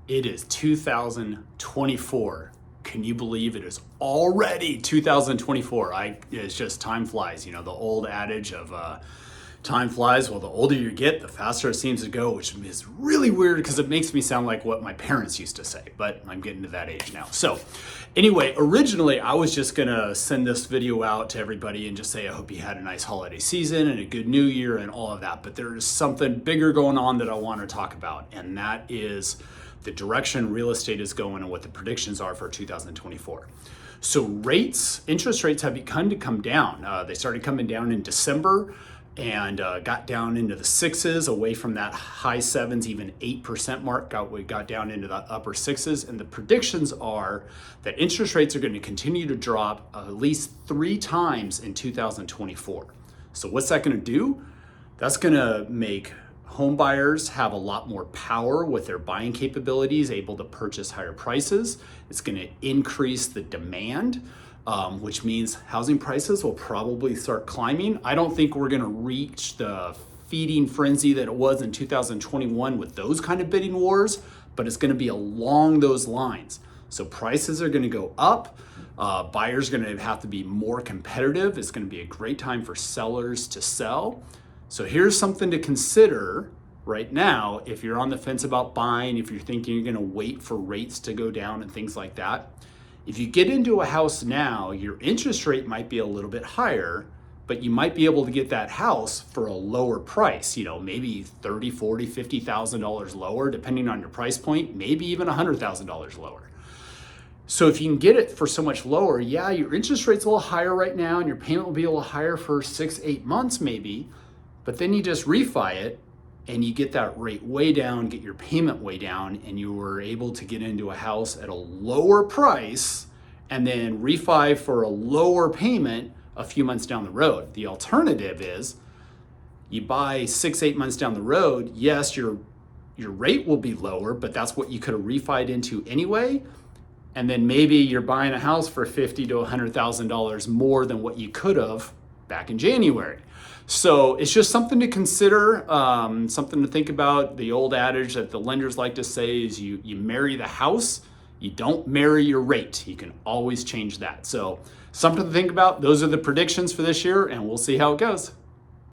It is 2024. Can you believe it is already 2024? It's just time flies. You know, the old adage of time flies. Well, the older you get, the faster it seems to go, which is really weird because it makes me sound like what my parents used to say, but I'm getting to that age now. So anyway, originally I was just gonna send this video out to everybody and just say, I hope you had a nice holiday season and a good new year and all of that. But there's something bigger going on that I want to talk about, and that is the direction real estate is going and what the predictions are for 2024. So interest rates have begun to come down. They started coming down in December and got down into the sixes, away from that high sevens, even 8% mark. We got down into the upper sixes, and the predictions are that interest rates are going to continue to drop at least 3 times in 2024. So what's that going to do? That's going to make home buyers have a lot more power with their buying capabilities, able to purchase higher prices. It's going to increase the demand, which means housing prices will probably start climbing. I don't think we're going to reach the feeding frenzy that it was in 2021 with those kind of bidding wars, but it's going to be along those lines. So prices are going to go up. Buyers are going to have to be more competitive. It's going to be a great time for sellers to sell. So here's something to consider right now if you're on the fence about buying, if you're thinking you're going to wait for rates to go down and things like that. If you get into a house now, your interest rate might be a little bit higher, but you might be able to get that house for a lower price, maybe $30,000, $40,000, $50,000 lower, depending on your price point, maybe even $100,000 lower. So if you can get it for so much lower, yeah, your interest rate's a little higher right now and your payment will be a little higher for 6-8 months maybe, but then you just refi it and you get that rate way down, get your payment way down, and you were able to get into a house at a lower price and then refi for a lower payment a few months down the road. The alternative is you buy 6-8 months down the road. Yes, your rate will be lower, but that's what you could have refied into anyway. And then maybe you're buying a house for $50,000 to $100,000 more than what you could have back in January. So it's just something to consider, something to think about. The old adage that the lenders like to say is you marry the house, you don't marry your rate. You can always change that. So something to think about. Those are the predictions for this year, and we'll see how it goes.